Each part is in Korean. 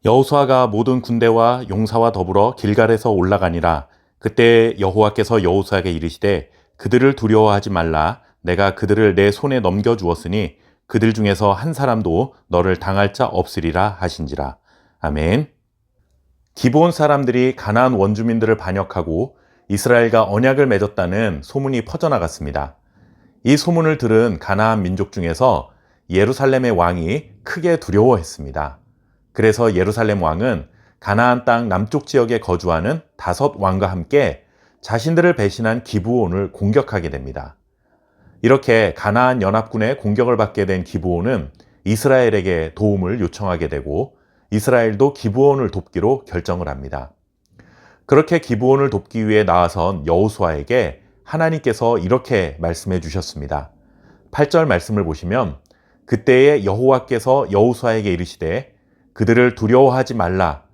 여호수아가 모든 군대와 용사와 더불어 길갈에서 올라가니라. 그때 여호와께서 여호수아에게 이르시되 그들을 두려워하지 말라. 내가 그들을 내 손에 넘겨 주었으니 그들 중에서 한 사람도 너를 당할 자 없으리라 하신지라. 아멘. 기브온 사람들이 가나안 원주민들을 반역하고 이스라엘과 언약을 맺었다는 소문이 퍼져나갔습니다. 이 소문을 들은 가나안 민족 중에서 예루살렘의 왕이 크게 두려워했습니다. 그래서 예루살렘 왕은 가나안 땅 남쪽 지역에 거주하는 5 왕과 함께 자신들을 배신한 기브온을 공격하게 됩니다. 이렇게 가나안 연합군의 공격을 받게 된 기브온은 이스라엘에게 도움을 요청하게 되고 이스라엘도 기브온을 돕기로 결정을 합니다. 그렇게 기브온을 돕기 위해 나아선 여호수아에게 하나님께서 이렇게 말씀해 주셨습니다. 8절 말씀을 보시면 그때에 여호와께서 여호수아에게 이르시되 그들을 두려워하지 말라.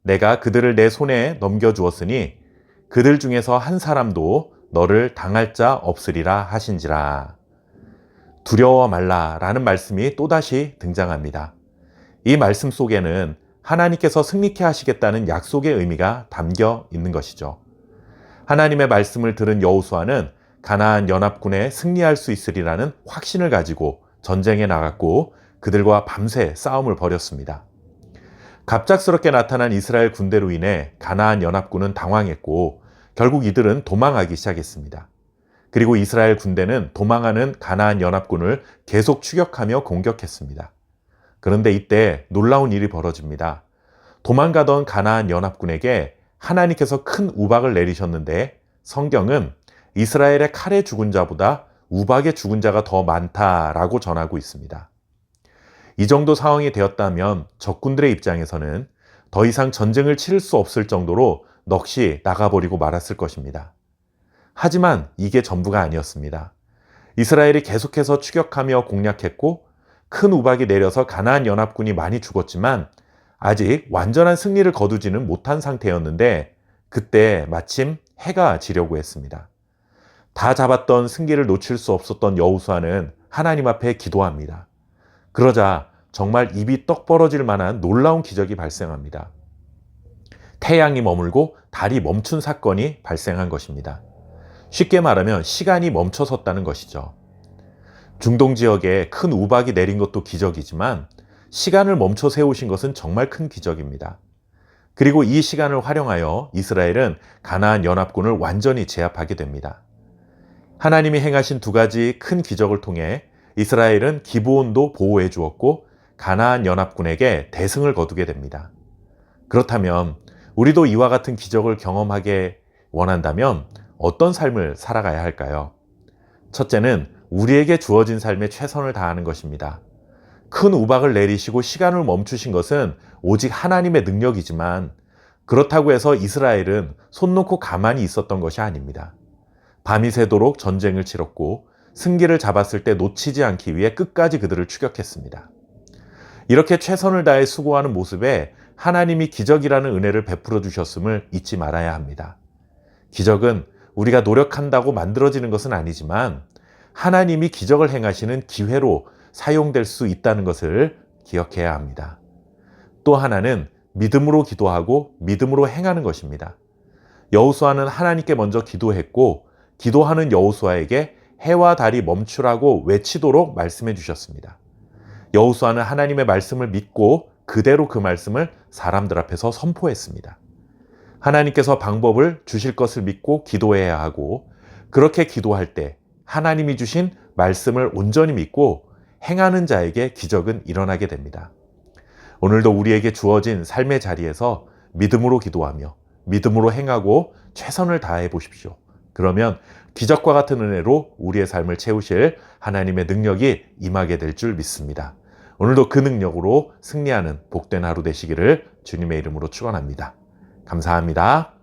내가 그들을 내 손에 넘겨주었으니 그들 중에서 한 사람도 너를 당할 자 없으리라 하신지라. 두려워 말라라는 말씀이 또다시 등장합니다. 이 말씀 속에는 하나님께서 승리케 하시겠다는 약속의 의미가 담겨 있는 것이죠. 하나님의 말씀을 들은 여호수아는 가나안 연합군에 승리할 수 있으리라는 확신을 가지고 전쟁에 나갔고 그들과 밤새 싸움을 벌였습니다. 갑작스럽게 나타난 이스라엘 군대로 인해 가나안 연합군은 당황했고 결국 이들은 도망하기 시작했습니다. 그리고 이스라엘 군대는 도망하는 가나안 연합군을 계속 추격하며 공격했습니다. 그런데 이때 놀라운 일이 벌어집니다. 도망가던 가나안 연합군에게 하나님께서 큰 우박을 내리셨는데 성경은 이스라엘의 칼에 죽은 자보다 우박에 죽은 자가 더 많다라고 전하고 있습니다. 이 정도 상황이 되었다면 적군들의 입장에서는 더 이상 전쟁을 치를 수 없을 정도로 넋이 나가버리고 말았을 것입니다. 하지만 이게 전부가 아니었습니다. 이스라엘이 계속해서 추격하며 공략했고 큰 우박이 내려서 가나안 연합군이 많이 죽었지만 아직 완전한 승리를 거두지는 못한 상태였는데 그때 마침 해가 지려고 했습니다. 다 잡았던 승기를 놓칠 수 없었던 여호수아는 하나님 앞에 기도합니다. 그러자 정말 입이 떡 벌어질 만한 놀라운 기적이 발생합니다. 태양이 머물고 달이 멈춘 사건이 발생한 것입니다. 쉽게 말하면 시간이 멈춰섰다는 것이죠. 중동 지역에 큰 우박이 내린 것도 기적이지만 시간을 멈춰 세우신 것은 정말 큰 기적입니다. 그리고 이 시간을 활용하여 이스라엘은 가나안 연합군을 완전히 제압하게 됩니다. 하나님이 행하신 2가지 큰 기적을 통해 이스라엘은 기브온도 보호해 주었고 가나안 연합군에게 대승을 거두게 됩니다. 그렇다면 우리도 이와 같은 기적을 경험하게 원한다면 어떤 삶을 살아가야 할까요? 첫째는 우리에게 주어진 삶에 최선을 다하는 것입니다. 큰 우박을 내리시고 시간을 멈추신 것은 오직 하나님의 능력이지만 그렇다고 해서 이스라엘은 손 놓고 가만히 있었던 것이 아닙니다. 밤이 새도록 전쟁을 치렀고 승기를 잡았을 때 놓치지 않기 위해 끝까지 그들을 추격했습니다. 이렇게 최선을 다해 수고하는 모습에 하나님이 기적이라는 은혜를 베풀어 주셨음을 잊지 말아야 합니다. 기적은 우리가 노력한다고 만들어지는 것은 아니지만 하나님이 기적을 행하시는 기회로 사용될 수 있다는 것을 기억해야 합니다. 또 하나는 믿음으로 기도하고 믿음으로 행하는 것입니다. 여호수아는 하나님께 먼저 기도했고 기도하는 여호수아에게 해와 달이 멈추라고 외치도록 말씀해 주셨습니다. 여호수아는 하나님의 말씀을 믿고 그대로 그 말씀을 사람들 앞에서 선포했습니다. 하나님께서 방법을 주실 것을 믿고 기도해야 하고 그렇게 기도할 때 하나님이 주신 말씀을 온전히 믿고 행하는 자에게 기적은 일어나게 됩니다. 오늘도 우리에게 주어진 삶의 자리에서 믿음으로 기도하며 믿음으로 행하고 최선을 다해 보십시오. 그러면 기적과 같은 은혜로 우리의 삶을 채우실 하나님의 능력이 임하게 될 줄 믿습니다. 오늘도 그 능력으로 승리하는 복된 하루 되시기를 주님의 이름으로 축원합니다. 감사합니다.